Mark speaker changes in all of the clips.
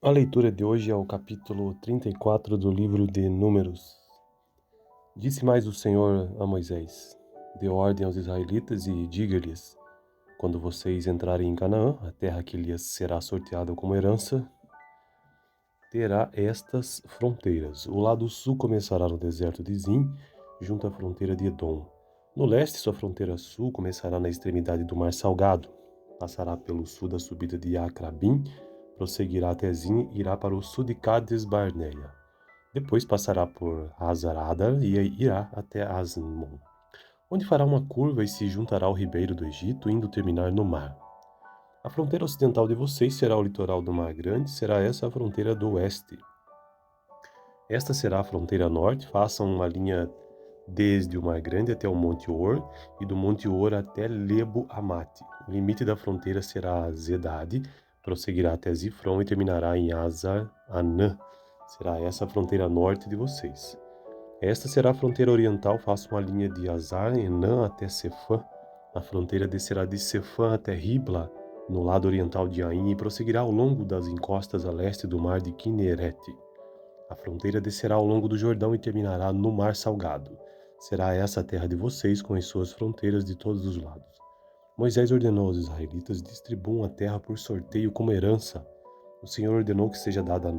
Speaker 1: A leitura de hoje é o capítulo 34 do livro de Números. Disse mais o Senhor a Moisés: Dê ordem aos israelitas e diga-lhes: quando vocês entrarem em Canaã, a terra que lhes será sorteada como herança, terá estas fronteiras. O lado sul começará no deserto de Zim, junto à fronteira de Edom. No leste, sua fronteira sul começará na extremidade do Mar Salgado. Passará pelo sul da subida de Acrabim, prosseguirá até Zim e irá para o sul de Cades Barneia. Depois passará por Hazarada e irá até Asmon, onde fará uma curva e se juntará ao ribeiro do Egito, indo terminar no mar. A fronteira ocidental de vocês será o litoral do Mar Grande, será essa a fronteira do oeste. Esta será a fronteira norte, façam uma linha desde o Mar Grande até o Monte Or e do Monte Or até Lebo Amate. O limite da fronteira será Zedade, prosseguirá até Zifron e terminará em Hazar Anã. Será essa a fronteira norte de vocês. Esta será a fronteira oriental, faça uma linha de Hazar Enã até Sefã. A fronteira descerá de Sefã até Ribla, no lado oriental de Ain, e prosseguirá ao longo das encostas a leste do mar de Quinerete. A fronteira descerá ao longo do Jordão e terminará no Mar Salgado. Será essa a terra de vocês, com as suas fronteiras de todos os lados. Moisés ordenou aos israelitas: distribuam a terra por sorteio como herança. O Senhor ordenou que seja dada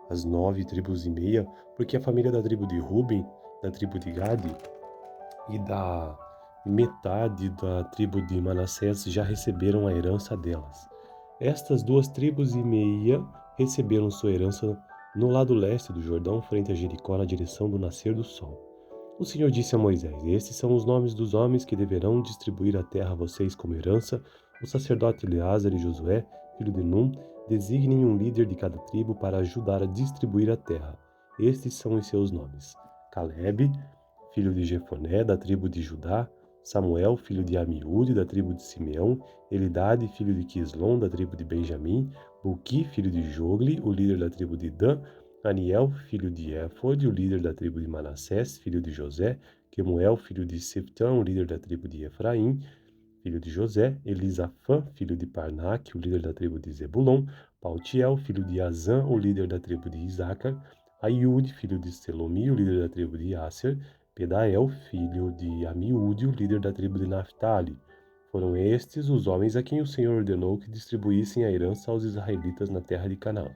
Speaker 1: as 9,5 tribos, porque a família da tribo de Ruben, da tribo de Gade e da metade da tribo de Manassés já receberam a herança delas. Estas 2,5 tribos receberam sua herança no lado leste do Jordão, frente a Jericó, na direção do nascer do sol. O Senhor disse a Moisés: estes são os nomes dos homens que deverão distribuir a terra a vocês como herança. O sacerdote Eleazar e Josué, filho de Num, designem um líder de cada tribo para ajudar a distribuir a terra. Estes são os seus nomes: Calebe, filho de Jefoné, da tribo de Judá; Samuel, filho de Amiúde, da tribo de Simeão; Elidade, filho de Quislom, da tribo de Benjamim; Buqui, filho de Jogli, o líder da tribo de Dan; Aniel, filho de Éfode, o líder da tribo de Manassés, filho de José; Quemuel, filho de Seftã, o líder da tribo de Efraim, filho de José; Elisafã, filho de Parnaque, o líder da tribo de Zebulon; Paltiel, filho de Azã, o líder da tribo de Isacar; Aiúde, filho de Selomi, o líder da tribo de Asser; Pedael, filho de Amiúde, o líder da tribo de Naphtali. Foram estes os homens a quem o Senhor ordenou que distribuíssem a herança aos israelitas na terra de Canaã.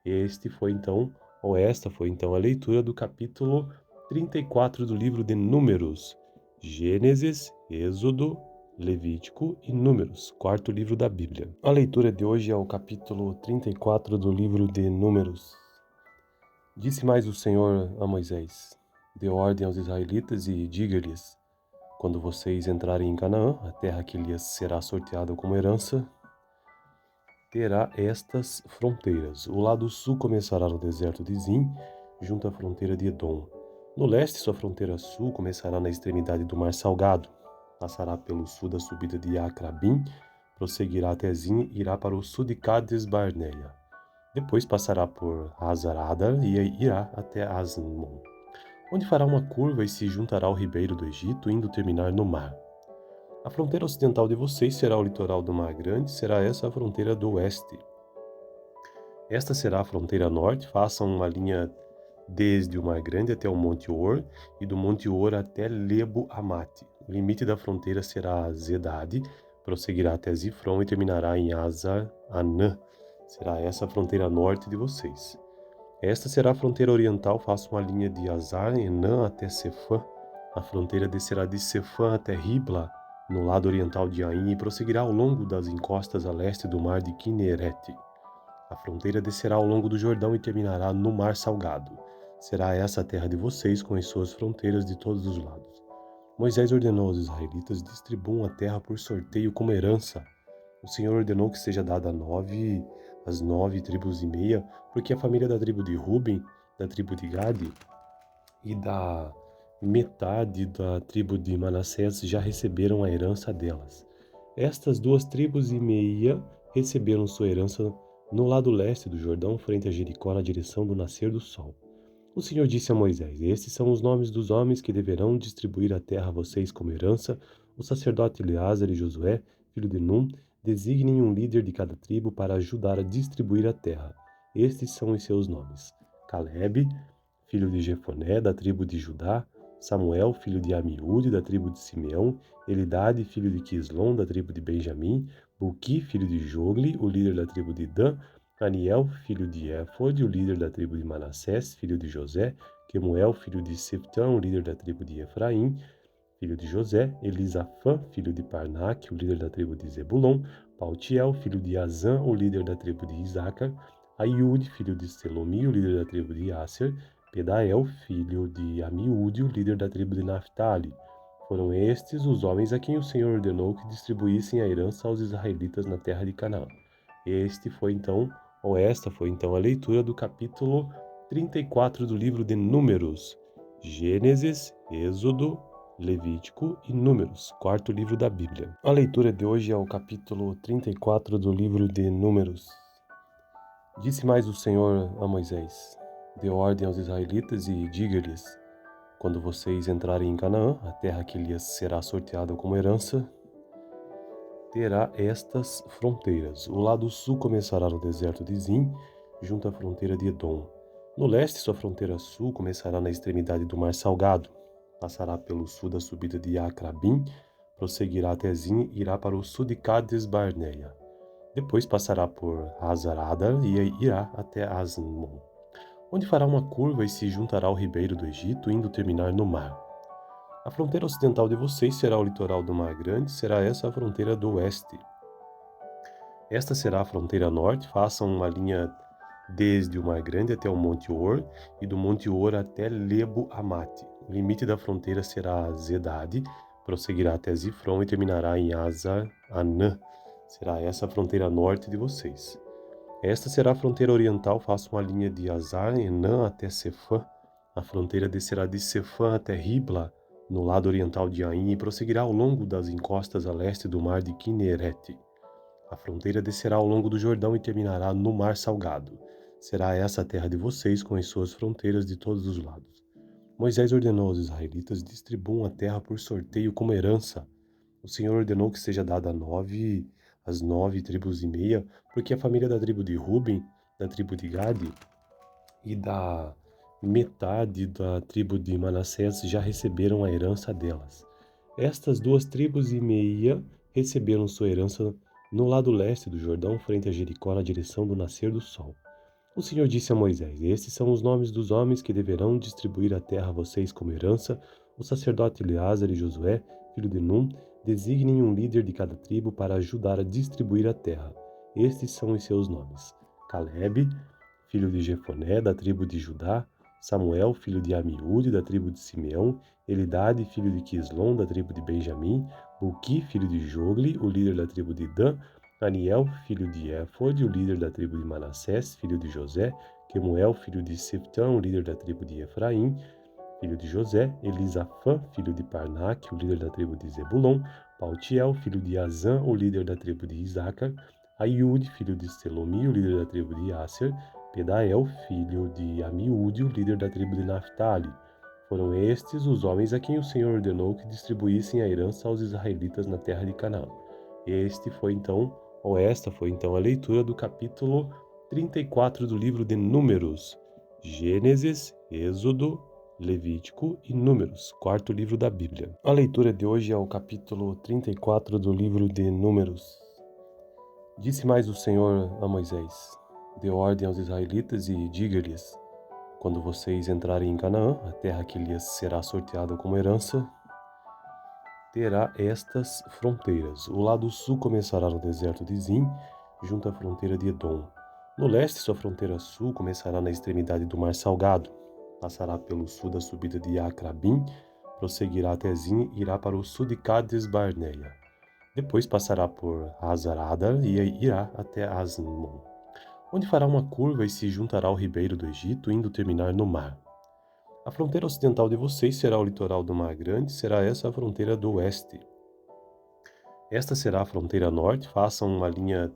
Speaker 1: Esta foi então a leitura do capítulo 34 do livro de Números. Gênesis, Êxodo, Levítico e Números, quarto livro da Bíblia. A leitura de hoje é o capítulo 34 do livro de Números. Disse mais o Senhor a Moisés: Dê ordem aos israelitas e diga-lhes: quando vocês entrarem em Canaã, a terra que lhes será sorteada como herança, terá estas fronteiras. O lado sul começará no deserto de Zim, junto à fronteira de Edom. No leste, sua fronteira sul começará na extremidade do Mar Salgado. Passará pelo sul da subida de Acrabim, prosseguirá até Zim e irá para o sul de Cades Barneia. Depois passará por Hazarada e irá até Asmon, onde fará uma curva e se juntará ao ribeiro do Egito, indo terminar no mar. A fronteira ocidental de vocês será o litoral do Mar Grande, será essa a fronteira do oeste. Esta será a fronteira norte, façam uma linha desde o Mar Grande até o Monte Or e do Monte Or até Lebo Amate. O limite da fronteira será Zedade, prosseguirá até Zifron e terminará em Hazar Anã. Será essa a fronteira norte de vocês. Esta será a fronteira oriental, façam uma linha de Hazar Enã até Sefã. A fronteira descerá de Sefã até Ribla, no lado oriental de Ain, e prosseguirá ao longo das encostas a leste do mar de Quinerete. A fronteira descerá ao longo do Jordão e terminará no Mar Salgado. Será essa a terra de vocês, com as suas fronteiras de todos os lados. Moisés ordenou aos israelitas: distribuam a terra por sorteio como herança. O Senhor ordenou que seja dada as 9,5 tribos, porque a família da tribo de Ruben, da tribo de Gade e da metade da tribo de Manassés já receberam a herança delas. Estas 2,5 tribos receberam sua herança no lado leste do Jordão, frente a Jericó, na direção do nascer do sol. O Senhor disse a Moisés: estes são os nomes dos homens que deverão distribuir a terra a vocês como herança. O sacerdote Eleazar e Josué, filho de Num, designem um líder de cada tribo para ajudar a distribuir a terra. Estes são os seus nomes: Calebe, filho de Jefoné, da tribo de Judá; Samuel, filho de Amiúde, da tribo de Simeão; Elidade, filho de Quislom, da tribo de Benjamim; Buqui, filho de Jogli, o líder da tribo de Dan; Aniel, filho de Éfode, o líder da tribo de Manassés, filho de José; Quemuel, filho de Siftão, o líder da tribo de Efraim, filho de José; Elisafã, filho de Parnaque, o líder da tribo de Zebulon; Paltiel, filho de Azã, o líder da tribo de Isacar; Aiúde, filho de Selomi, o líder da tribo de Asser; Pedael, filho de Amiúde, o líder da tribo de Naphtali. Foram estes os homens a quem o Senhor ordenou que distribuíssem a herança aos israelitas na terra de Canaã. Esta foi então a leitura do capítulo 34 do livro de Números. Gênesis, Êxodo, Levítico e Números, quarto livro da Bíblia. A leitura de hoje é o capítulo 34 do livro de Números. Disse mais o Senhor a Moisés: dê ordem aos israelitas e diga-lhes: quando vocês entrarem em Canaã, a terra que lhes será sorteada como herança, terá estas fronteiras. O lado sul começará no deserto de Zim, junto à fronteira de Edom. No leste, sua fronteira sul começará na extremidade do Mar Salgado. Passará pelo sul da subida de Acrabim, prosseguirá até Zim e irá para o sul de Cades Barneia. Depois passará por Hazarada e irá até Asmon, onde fará uma curva e se juntará ao ribeiro do Egito, indo terminar no mar. A fronteira ocidental de vocês será o litoral do Mar Grande, será essa a fronteira do oeste. Esta será a fronteira norte, façam uma linha desde o Mar Grande até o Monte Or, e do Monte Or até Lebo Amate. O limite da fronteira será Zedade, prosseguirá até Zifron e terminará em Azar-Anã. Será essa a fronteira norte de vocês. Esta será a fronteira oriental, façam uma linha de Azar-Enã até Sefã. A fronteira descerá de Sefã até Ribla, no lado oriental de Ain, e prosseguirá ao longo das encostas a leste do mar de Quinerete. A fronteira descerá ao longo do Jordão e terminará no Mar Salgado. Será essa a terra de vocês, com as suas fronteiras de todos os lados. Moisés ordenou aos israelitas: distribuam a terra por sorteio como herança. O Senhor ordenou que seja dada as 9,5 tribos, porque a família da tribo de Ruben, da tribo de Gade e da metade da tribo de Manassés já receberam a herança delas. Estas 2,5 tribos receberam sua herança no lado leste do Jordão, frente a Jericó, na direção do nascer do sol. O Senhor disse a Moisés: estes são os nomes dos homens que deverão distribuir a terra a vocês como herança. O sacerdote Eleazar e Josué, filho de Num, designem um líder de cada tribo para ajudar a distribuir a terra. Estes são os seus nomes: Calebe, filho de Jefoné, da tribo de Judá; Samuel, filho de Amiúde, da tribo de Simeão; Elidade, filho de Quislom, da tribo de Benjamim; Buqui, filho de Jogli, o líder da tribo de Dan; Aniel, filho de Éfode, o líder da tribo de Manassés, filho de José; Quemuel, filho de Siftão, o líder da tribo de Efraim, filho de José; Elisafã, filho de Parnaque, o líder da tribo de Zebulon; Paltiel, filho de Azã, o líder da tribo de Isacar; Aiúde, filho de Selomi, o líder da tribo de Asser; Pedael, filho de Amiúde, o líder da tribo de Naphtali. Foram estes os homens a quem o Senhor ordenou que distribuíssem a herança aos israelitas na terra de Canaã. Esta foi então a leitura do capítulo 34 do livro de Números. Gênesis, Êxodo, Levítico e Números, quarto livro da Bíblia. A leitura de hoje é o capítulo 34 do livro de Números. Disse mais o Senhor a Moisés: dê ordem aos israelitas e diga-lhes: quando vocês entrarem em Canaã, a terra que lhes será sorteada como herança, terá estas fronteiras. O lado sul começará no deserto de Zim, junto à fronteira de Edom. No leste, sua fronteira sul começará na extremidade do Mar Salgado. Passará pelo sul da subida de Acrabim, prosseguirá até Zim e irá para o sul de Cades Barneia. Depois passará por Hazarada e irá até Asmon, onde fará uma curva e se juntará ao ribeiro do Egito, indo terminar no mar. A fronteira ocidental de vocês será o litoral do Mar Grande, será essa a fronteira do oeste. Esta será a fronteira norte, façam uma linha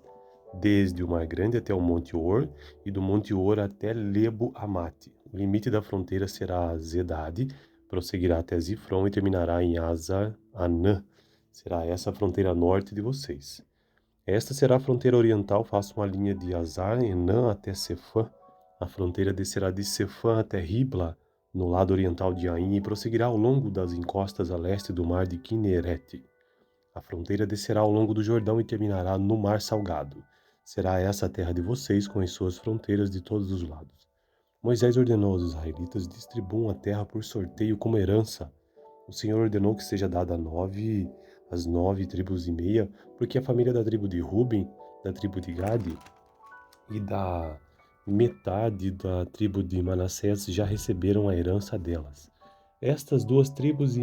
Speaker 1: desde o Mar Grande até o Monte Or, e do Monte Or até Lebo Amate. O limite da fronteira será Zedade, prosseguirá até Zifron e terminará em Azar-Anã. Será essa a fronteira norte de vocês. Esta será a fronteira oriental, faça uma linha de Azar, Enã até Sefã. A fronteira descerá de Sefã até Ribla, no lado oriental de Ain, e prosseguirá ao longo das encostas a leste do mar de Quinerete. A fronteira descerá ao longo do Jordão e terminará no Mar Salgado. Será essa a terra de vocês, com as suas fronteiras de todos os lados. Moisés ordenou aos israelitas: distribuam a terra por sorteio como herança. O Senhor ordenou que seja dada as 9,5 tribos, porque a família da tribo de Ruben, da tribo de Gade e da metade da tribo de Manassés já receberam a herança delas. Estas 2,5 tribos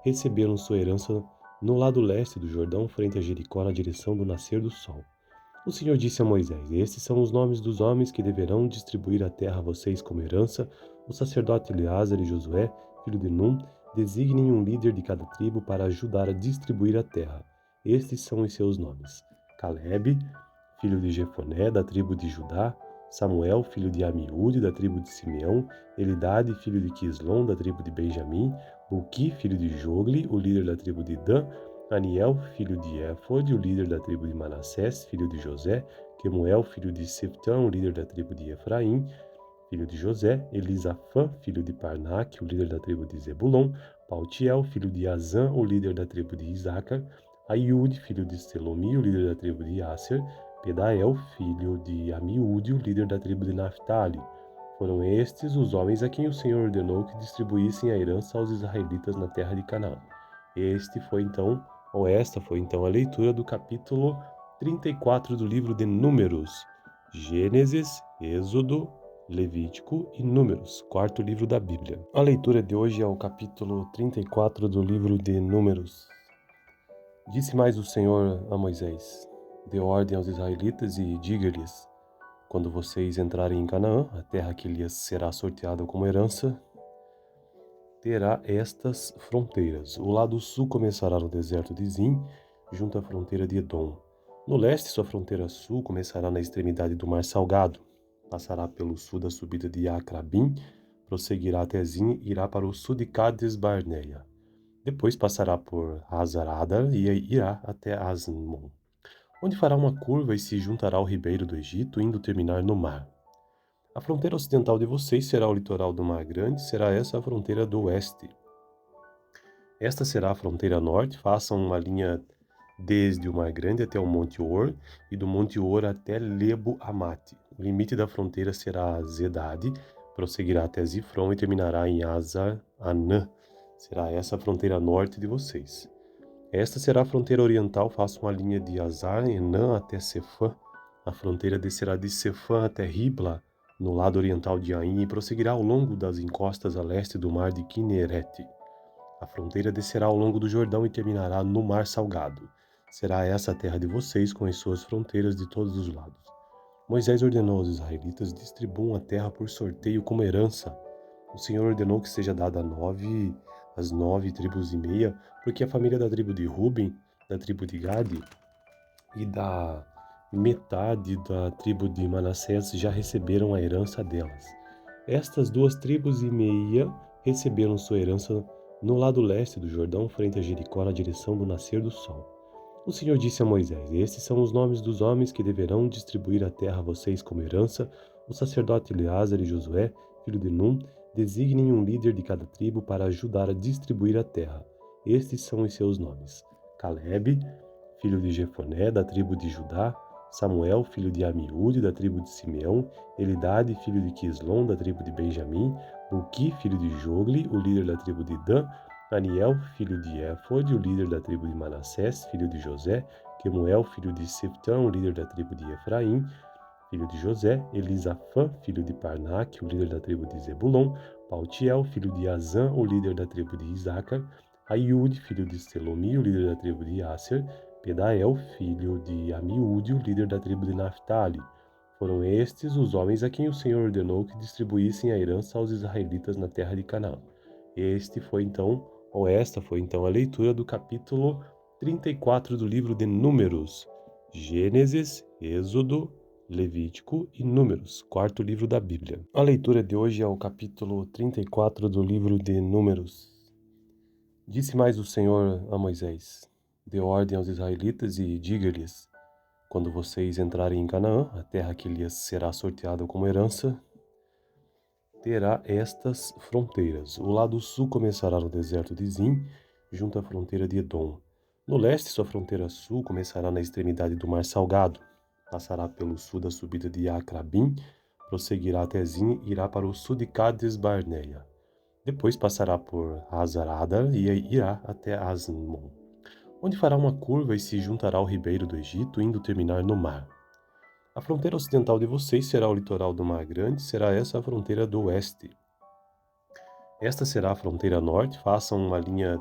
Speaker 1: receberam sua herança no lado leste do Jordão, frente a Jericó, na direção do nascer do sol. O Senhor disse a Moisés: estes são os nomes dos homens que deverão distribuir a terra a vocês como herança. O sacerdote Eleazar e Josué, filho de Num, designem um líder de cada tribo para ajudar a distribuir a terra. Estes são os seus nomes: Calebe, filho de Jefoné, da tribo de Judá; Samuel, filho de Amiúde, da tribo de Simeão; Elidade, filho de Quislom, da tribo de Benjamim; Buqui, filho de Jogli, o líder da tribo de Dan; Aniel, filho de Éfode, o líder da tribo de Manassés, filho de José; Quemuel, filho de Seftão, o líder da tribo de Efraim, filho de José; Elisafã, filho de Parnaque, o líder da tribo de Zebulon; Paltiel, filho de Azã, o líder da tribo de Isacar; Aiúde, filho de Selomi, o líder da tribo de Asser; Pedael, filho de Amiúde, o líder da tribo de Naphtali. Foram estes os homens a quem o Senhor ordenou que distribuíssem a herança aos israelitas na terra de Canaã. Esta foi então a leitura do capítulo 34 do livro de Números. Gênesis, Êxodo, Levítico e Números, quarto livro da Bíblia. A leitura de hoje é o capítulo 34 do livro de Números. Disse mais o Senhor a Moisés: dê ordem aos israelitas e diga-lhes: quando vocês entrarem em Canaã, a terra que lhes será sorteada como herança, terá estas fronteiras. O lado sul começará no deserto de Zin, junto à fronteira de Edom. No leste, sua fronteira sul começará na extremidade do Mar Salgado. Passará pelo sul da subida de Acrabim, prosseguirá até Zin e irá para o sul de Cades Barneia. Depois passará por Hazar-Adar e irá até Asmon, onde fará uma curva e se juntará ao ribeiro do Egito, indo terminar no mar. A fronteira ocidental de vocês será o litoral do Mar Grande, será essa a fronteira do oeste. Esta será a fronteira norte, façam uma linha desde o Mar Grande até o Monte Or, e do Monte Or até Lebo Amate. O limite da fronteira será Zedade, prosseguirá até Zifron e terminará em Azar-Anã. Será essa a fronteira norte de vocês. Esta será a fronteira oriental, façam uma linha de Azar, Enã até Sefã. A fronteira descerá de Sefã até Ribla, no lado oriental de Ain, e prosseguirá ao longo das encostas a leste do mar de Quinerete. A fronteira descerá ao longo do Jordão e terminará no Mar Salgado. Será essa a terra de vocês, com as suas fronteiras de todos os lados. Moisés ordenou aos israelitas: distribuam a terra por sorteio como herança. O Senhor ordenou que seja dada as 9,5 tribos, porque a família da tribo de Ruben, da tribo de Gade e da metade da tribo de Manassés já receberam a herança delas. Estas 2,5 tribos receberam sua herança no lado leste do Jordão, frente a Jericó, na direção do nascer do sol. O Senhor disse a Moisés: estes são os nomes dos homens que deverão distribuir a terra a vocês como herança. O sacerdote Eleazar e Josué, filho de Num, designem um líder de cada tribo para ajudar a distribuir a terra. Estes são os seus nomes: Calebe, filho de Jefoné, da tribo de Judá; Samuel, filho de Amiúde, da tribo de Simeão; Elidade, filho de Quislom, da tribo de Benjamim; Buqui, filho de Jogli, o líder da tribo de Dan; Aniel, filho de Éfode, o líder da tribo de Manassés, filho de José; Quemuel, filho de Seftão, o líder da tribo de Efraim, filho de José; Elisafã, filho de Parnaque, o líder da tribo de Zebulon; Paltiel, filho de Azã, o líder da tribo de Isacar; Aiúde, filho de Selomi, o líder da tribo de Asser; Pedael, filho de Amiúde, o líder da tribo de Naphtali. Foram estes os homens a quem o Senhor ordenou que distribuíssem a herança aos israelitas na terra de Canaã. Esta foi então a leitura do capítulo 34 do livro de Números. Gênesis, Êxodo, Levítico e Números, quarto livro da Bíblia. A leitura de hoje é o capítulo 34 do livro de Números. Disse mais o Senhor a Moisés: dê ordem aos israelitas e diga-lhes: Quando vocês entrarem em Canaã, a terra que lhes será sorteada como herança, terá estas fronteiras. O lado sul começará no deserto de Zin, junto à fronteira de Edom. No leste, sua fronteira sul começará na extremidade do Mar Salgado. Passará pelo sul da subida de Acrabim, prosseguirá até Zin e irá para o sul de Cades Barneia. Depois passará por Hazarada e irá até Asmon, onde fará uma curva e se juntará ao ribeiro do Egito, indo terminar no mar. A fronteira ocidental de vocês será o litoral do Mar Grande, será essa a fronteira do oeste. Esta será a fronteira norte, façam uma linha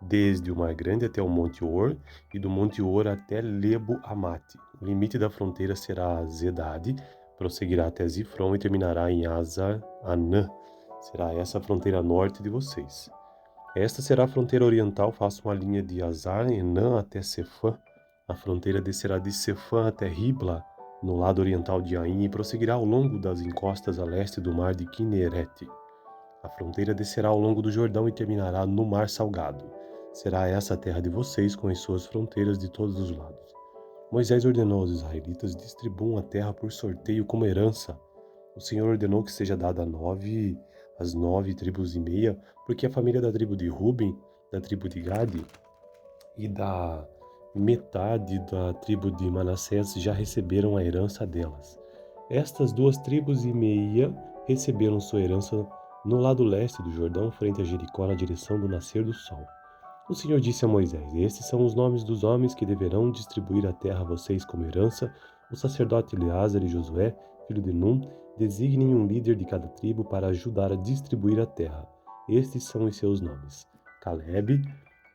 Speaker 1: desde o Mar Grande até o Monte Or, e do Monte Or até Lebo Amate. O limite da fronteira será Zedade, prosseguirá até Zifron e terminará em Azar Anã. Será essa a fronteira norte de vocês. Esta será a fronteira oriental, façam uma linha de Azar Enã até Sefã. A fronteira descerá de Sefã até Ribla, no lado oriental de Ain, e prosseguirá ao longo das encostas a leste do mar de Quinerete. A fronteira descerá ao longo do Jordão e terminará no Mar Salgado. Será essa a terra de vocês, com as suas fronteiras de todos os lados. Moisés ordenou aos israelitas: distribuam a terra por sorteio como herança. O Senhor ordenou que seja dada as 9,5 tribos, porque a família da tribo de Ruben, da tribo de Gade e da metade da tribo de Manassés já receberam a herança delas. Estas 2,5 tribos receberam sua herança no lado leste do Jordão, frente a Jericó, na direção do nascer do sol. O Senhor disse a Moisés: estes são os nomes dos homens que deverão distribuir a terra a vocês como herança. O sacerdote Eleazar e Josué, filho de Num, designem um líder de cada tribo para ajudar a distribuir a terra. Estes são os seus nomes: Calebe,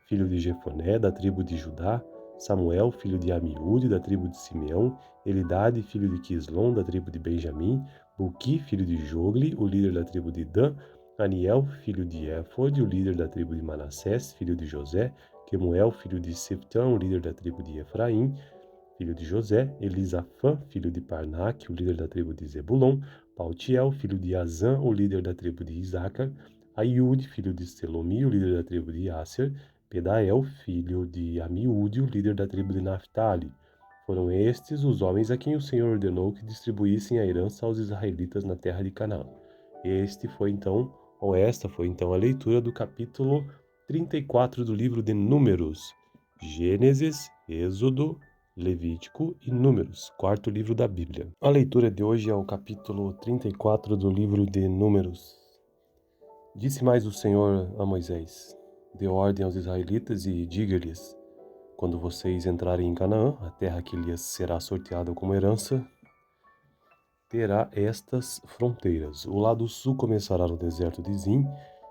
Speaker 1: filho de Jefoné, da tribo de Judá; Samuel, filho de Amiúde, da tribo de Simeão; Elidade, filho de Quislom, da tribo de Benjamim; Buqui, filho de Jogli, o líder da tribo de Dan; Aniel, filho de Éfode, o líder da tribo de Manassés, filho de José; Quemuel, filho de Seftão, o líder da tribo de Efraim, filho de José; Elisafã, filho de Parnaque, o líder da tribo de Zebulon; Paltiel, filho de Azã, o líder da tribo de Isacar; Aiúde, filho de Selomi, o líder da tribo de Asser; Pedael, filho de Amiúde, o líder da tribo de Naphtali. Foram estes os homens a quem o Senhor ordenou que distribuíssem a herança aos israelitas na terra de Canaã. Esta foi então a leitura do capítulo 34 do livro de Números. Gênesis, Êxodo, Levítico e Números, quarto livro da Bíblia. A leitura de hoje é o capítulo 34 do livro de Números. Disse mais o Senhor a Moisés: dê ordem aos israelitas e diga-lhes: quando vocês entrarem em Canaã, a terra que lhes será sorteada como herança, terá estas fronteiras. O lado sul começará no deserto de Zin,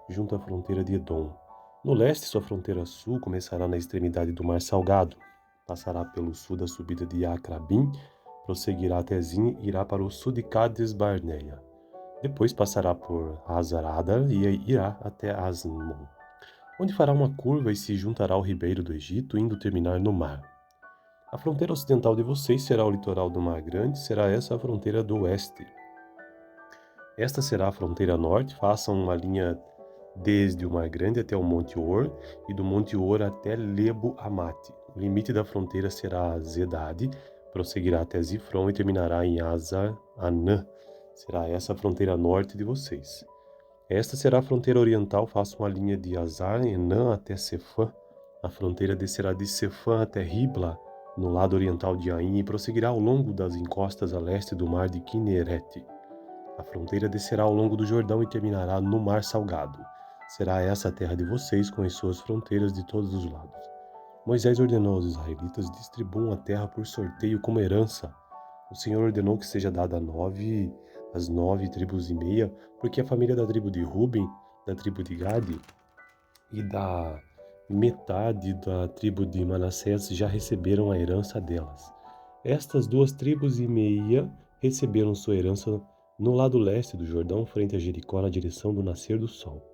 Speaker 1: junto à fronteira de Edom. No leste, sua fronteira sul começará na extremidade do Mar Salgado. Passará pelo sul da subida de Acrabim, prosseguirá até Zin e irá para o sul de Cades Barneia. Depois passará por Hazarada e irá até Asmon, onde fará uma curva e se juntará ao ribeiro do Egito, indo terminar no mar. A fronteira ocidental de vocês será o litoral do Mar Grande, será essa a fronteira do oeste. Esta será a fronteira norte, façam uma linha desde o Mar Grande até o Monte Or, e do Monte Or até Lebo Amate. O limite da fronteira será Zedade, prosseguirá até Zifron e terminará em Azar Anã. Será essa a fronteira norte de vocês. Esta será a fronteira oriental, façam uma linha de Azar Enã até Sefã. A fronteira descerá de Sefã até Ribla, no lado oriental de Ain, e prosseguirá ao longo das encostas a leste do mar de Quinerete. A fronteira descerá ao longo do Jordão e terminará no Mar Salgado. Será essa a terra de vocês, com as suas fronteiras de todos os lados. Moisés ordenou aos israelitas: distribuam a terra por sorteio como herança. O Senhor ordenou que seja dada as 9,5 tribos, porque a família da tribo de Ruben, da tribo de Gade e da metade da tribo de Manassés já receberam a herança delas. Estas 2,5 tribos receberam sua herança no lado leste do Jordão, frente a Jericó, na direção do nascer do sol.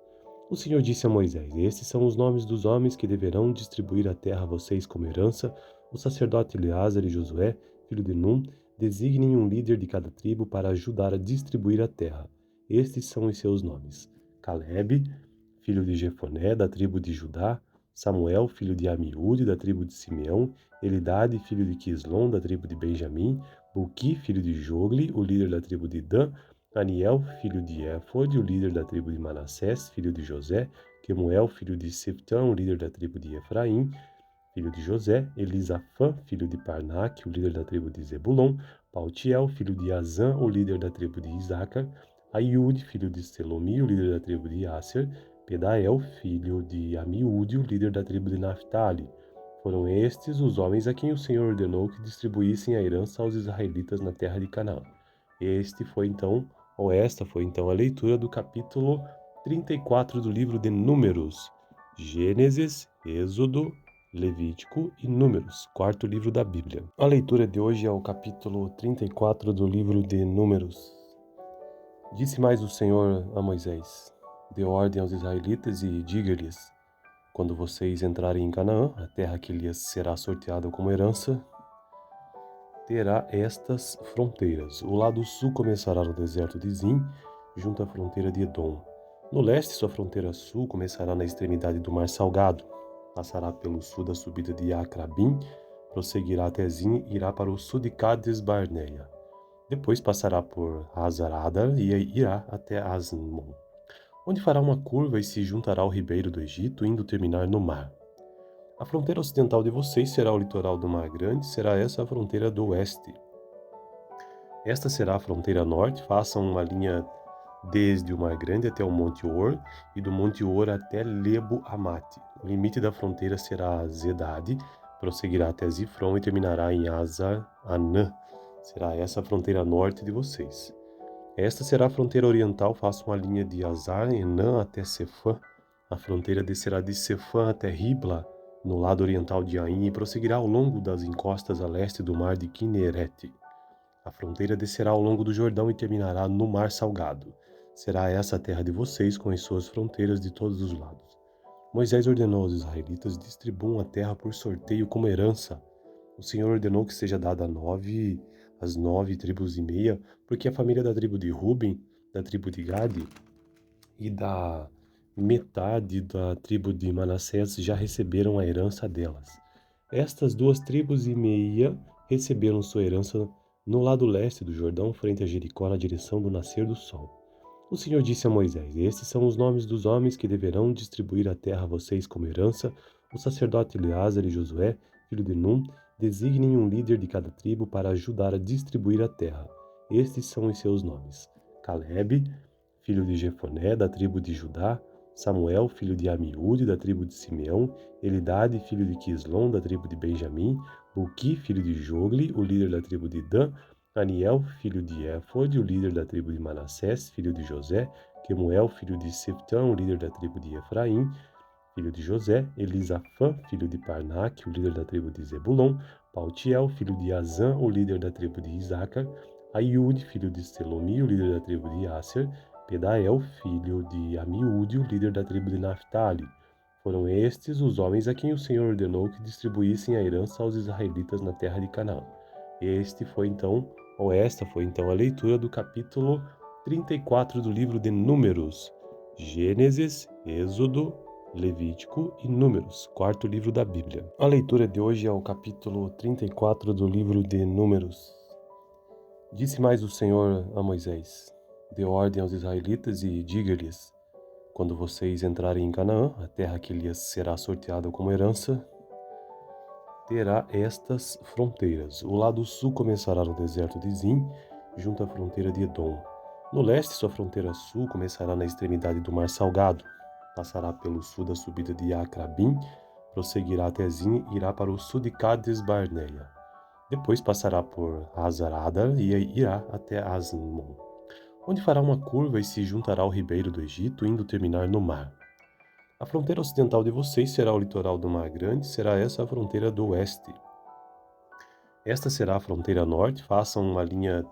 Speaker 1: O Senhor disse a Moisés: estes são os nomes dos homens que deverão distribuir a terra a vocês como herança. O sacerdote Eleazar e Josué, filho de Num, designem um líder de cada tribo para ajudar a distribuir a terra. Estes são os seus nomes: Calebe, filho de Jefoné, da tribo de Judá; Samuel, filho de Amiúde, da tribo de Simeão, Elidade, filho de Quislom, da tribo de Benjamim, Buqui, filho de Jogli, o líder da tribo de Dan, Aniel, filho de Éfode, o líder da tribo de Manassés, filho de José, Quemuel, filho de Septão, o líder da tribo de Efraim, filho de José, Elisafã, filho de Parnaque, o líder da tribo de Zebulon, Paltiel, filho de Azã, o líder da tribo de Isacar, Aiude, filho de Selomi, o líder da tribo de Asser, Pedael, filho de Amiúde, o líder da tribo de Naphtali. Foram estes os homens a quem o Senhor ordenou que distribuíssem a herança aos israelitas na terra de Canaã. Esta foi então a leitura do capítulo 34 do livro de Números. Gênesis, Êxodo, Levítico e Números, quarto livro da Bíblia. A leitura de hoje é o capítulo 34 do livro de Números. Disse mais o Senhor a Moisés: dê ordem aos israelitas e diga-lhes: quando vocês entrarem em Canaã, a terra que lhes será sorteada como herança, terá estas fronteiras. O lado sul começará no deserto de Zim, junto à fronteira de Edom. No leste, sua fronteira sul começará na extremidade do Mar Salgado. Passará pelo sul da subida de Acrabim, prosseguirá até Zim e irá para o sul de Cades Barneia. Depois passará por Hazarada e irá até Asmon, onde fará uma curva e se juntará ao ribeiro do Egito, indo terminar no mar. A fronteira ocidental de vocês será o litoral do Mar Grande, será essa a fronteira do oeste. Esta será a fronteira norte, façam uma linha desde o Mar Grande até o Monte Or e do Monte Or até Lebo Amate. O limite da fronteira será Zedade, prosseguirá até Zifron e terminará em Azar Anã. Será essa a fronteira norte de vocês. Esta será a fronteira oriental, façam uma linha de Azar Enã até Sefã. A fronteira descerá de Sefã até Ribla, no lado oriental de Ain, e prosseguirá ao longo das encostas a leste do mar de Quinerete. A fronteira descerá ao longo do Jordão e terminará no Mar Salgado. Será essa a terra de vocês, com as suas fronteiras de todos os lados. Moisés ordenou aos israelitas: distribuam a terra por sorteio como herança. O Senhor ordenou que seja dada as 9,5 tribos, porque a família da tribo de Ruben, da tribo de Gade e da metade da tribo de Manassés já receberam a herança delas. Estas 2,5 tribos receberam sua herança no lado leste do Jordão, frente a Jericó, na direção do nascer do sol. O Senhor disse a Moisés: estes são os nomes dos homens que deverão distribuir a terra a vocês como herança. O sacerdote Eleazar e Josué, filho de Num, designem um líder de cada tribo para ajudar a distribuir a terra. Estes são os seus nomes: Calebe, filho de Jefoné, da tribo de Judá; Samuel, filho de Amiúde, da tribo de Simeão; Elidade, filho de Quislom, da tribo de Benjamim; Buqui, filho de Jogli, o líder da tribo de Dan; Aniel, filho de Éfode, o líder da tribo de Manassés, filho de José; Quemuel, filho de Septão, o líder da tribo de Efraim, filho de José; Elisafã, filho de Parnaque, o líder da tribo de Zebulon; Paltiel, filho de Azã, o líder da tribo de Isacar; Aiude, filho de Selomi, o líder da tribo de Asser; Pedael, filho de Amiúde, o líder da tribo de Naphtali. Foram estes os homens a quem o Senhor ordenou que distribuíssem a herança aos israelitas na terra de Canaã. Esta foi então a leitura do capítulo 34 do livro de Números. Gênesis, Êxodo, Levítico e Números, quarto livro da Bíblia. A leitura de hoje é o capítulo 34 do livro de Números. Disse mais o Senhor a Moisés: dê ordem aos israelitas e diga-lhes: quando vocês entrarem em Canaã, a terra que lhes será sorteada como herança, terá estas fronteiras. O lado sul começará no deserto de Zim, junto à fronteira de Edom. No leste, sua fronteira sul começará na extremidade do Mar Salgado. Passará pelo sul da subida de Acrabim, prosseguirá até Zim e irá para o sul de Cades Barneia. Depois passará por Hazarada e irá até Asmon, onde fará uma curva e se juntará ao ribeiro do Egito, indo terminar no mar. A fronteira ocidental de vocês será o litoral do Mar Grande, será essa a fronteira do oeste. Esta será a fronteira norte, façam uma linha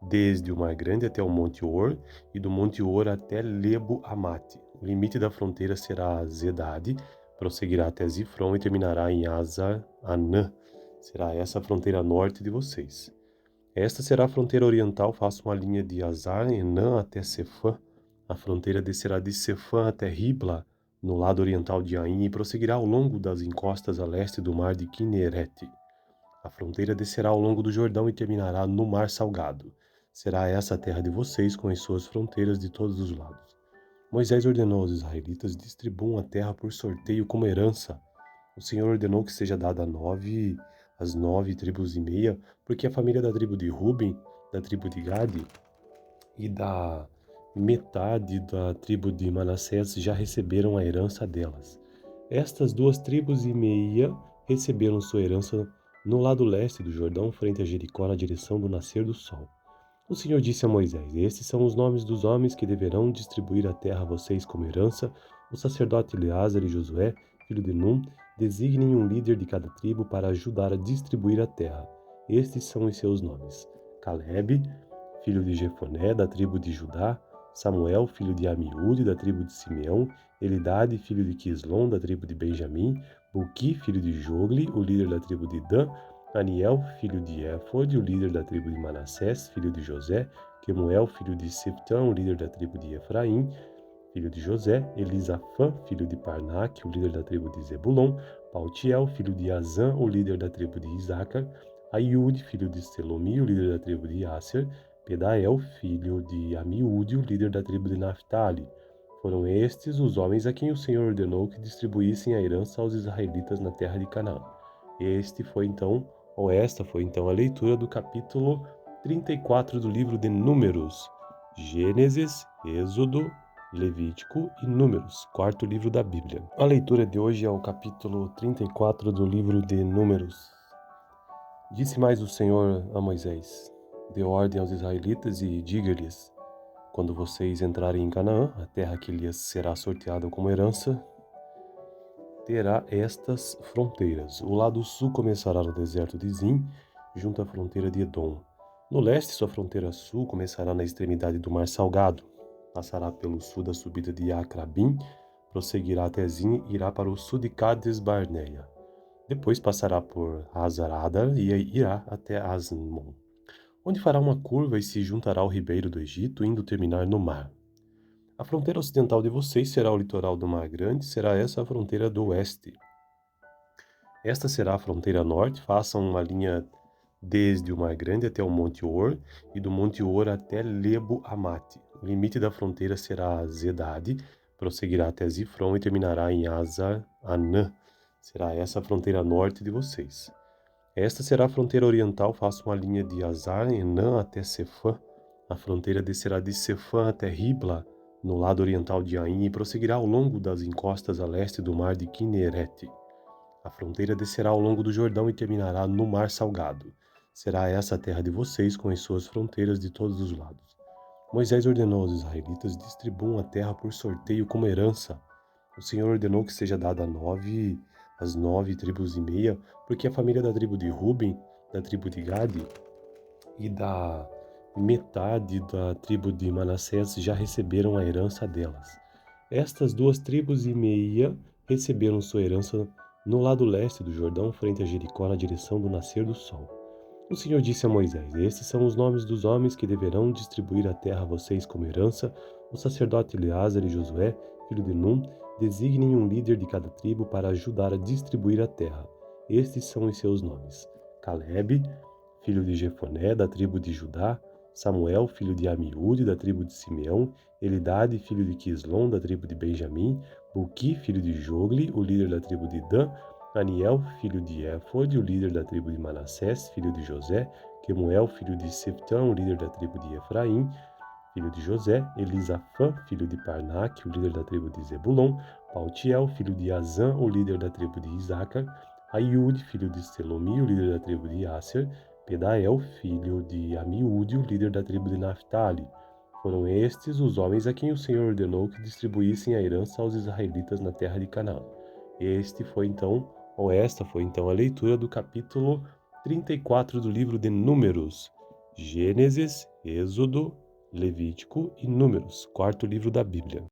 Speaker 1: desde o Mar Grande até o Monte Or e do Monte Or até Lebo Amate. O limite da fronteira será Zedade, prosseguirá até Zifron e terminará em Azar Anã. Será essa a fronteira norte de vocês. Esta será a fronteira oriental, façam uma linha de Azar Enã até Sefã. A fronteira descerá de Sefã até Ribla, no lado oriental de Ain, e prosseguirá ao longo das encostas a leste do mar de Quinerete. A fronteira descerá ao longo do Jordão e terminará no Mar Salgado. Será essa a terra de vocês, com as suas fronteiras de todos os lados. Moisés ordenou aos israelitas: distribuam a terra por sorteio como herança. O Senhor ordenou que seja dada as 9 tribos e meia, porque a família da tribo de Ruben, da tribo de Gade e da metade da tribo de Manassés já receberam a herança delas. Estas 2 tribos e meia receberam sua herança no lado leste do Jordão, frente a Jericó, na direção do nascer do sol. O Senhor disse a Moisés: estes são os nomes dos homens que deverão distribuir a terra a vocês como herança. O sacerdote Eleazar e Josué, filho de Num, designem um líder de cada tribo para ajudar a distribuir a terra. Estes são os seus nomes: Calebe, filho de Jefoné, da tribo de Judá; Samuel, filho de Amiúde, da tribo de Simeão; Elidade, filho de Quislom, da tribo de Benjamim; Buqui, filho de Jogli, o líder da tribo de Dan; Aniel, filho de Éfode, o líder da tribo de Manassés, filho de José; Quemuel, filho de Seftão, o líder da tribo de Efraim, filho de José; Elisafã, filho de Parnaque, o líder da tribo de Zebulon; Paltiel, filho de Azã, o líder da tribo de Isacar; Aiúde, filho de Selomi, o líder da tribo de Asser; Pedael, filho de Amiúde, o líder da tribo de Naphtali. Foram estes os homens a quem o Senhor ordenou que distribuíssem a herança aos israelitas na terra de Canaã. Esta foi então a leitura do capítulo 34 do livro de Números. Gênesis, Êxodo, Levítico e Números, quarto livro da Bíblia. A leitura de hoje é o capítulo 34 do livro de Números. Disse mais o Senhor a Moisés: dê ordem aos israelitas e diga-lhes: quando vocês entrarem em Canaã, a terra que lhes será sorteada como herança, terá estas fronteiras. O lado sul começará no deserto de Zim, junto à fronteira de Edom. No leste, sua fronteira sul começará na extremidade do Mar Salgado. Passará pelo sul da subida de Acrabim, prosseguirá até Zim e irá para o sul de Cades Barneia. Depois passará por Hazarada e irá até Asmon, onde fará uma curva e se juntará ao ribeiro do Egito, indo terminar no mar. A fronteira ocidental de vocês será o litoral do Mar Grande, será essa a fronteira do oeste. Esta será a fronteira norte, façam uma linha desde o Mar Grande até o Monte Or, e do Monte Or até Lebo Amate. O limite da fronteira será Zedade, prosseguirá até Zifron e terminará em Hazar Anã. Será essa a fronteira norte de vocês. Esta será a fronteira oriental, faça uma linha de Hazar Enã até Sefã. A fronteira descerá de Sefã até Ribla, no lado oriental de Ain, e prosseguirá ao longo das encostas a leste do mar de Quinerete. A fronteira descerá ao longo do Jordão e terminará no Mar Salgado. Será essa a terra de vocês, com as suas fronteiras de todos os lados. Moisés ordenou aos israelitas: distribuam a terra por sorteio como herança. O Senhor ordenou que seja dada as 9 tribos e meia, porque a família da tribo de Ruben, da tribo de Gade e da metade da tribo de Manassés já receberam a herança delas. Estas 2 tribos e meia receberam sua herança no lado leste do Jordão, frente a Jericó, na direção do nascer do sol. O Senhor disse a Moisés: estes são os nomes dos homens que deverão distribuir a terra a vocês como herança. O sacerdote Eleazar e Josué, filho de Num, designem um líder de cada tribo para ajudar a distribuir a terra. Estes são os seus nomes: Calebe, filho de Jefoné, da tribo de Judá; Samuel, filho de Amiúde, da tribo de Simeão; Elidade, filho de Quislom, da tribo de Benjamim; Buqui, filho de Jogli, o líder da tribo de Dan; Aniel, filho de Éfode, o líder da tribo de Manassés, filho de José; Quemuel, filho de Seftão, o líder da tribo de Efraim, filho de José; Elisafã, filho de Parnaque, o líder da tribo de Zebulon; Paltiel, filho de Azã, o líder da tribo de Isacar; Aiúde, filho de Selomi, o líder da tribo de Asser; Pedael, filho de Amiúde, o líder da tribo de Naphtali. Foram estes os homens a quem o Senhor ordenou que distribuíssem a herança aos israelitas na terra de Canaã. Esta foi então a leitura do capítulo 34 do livro de Números. Gênesis, Êxodo, Levítico e Números, quarto livro da Bíblia.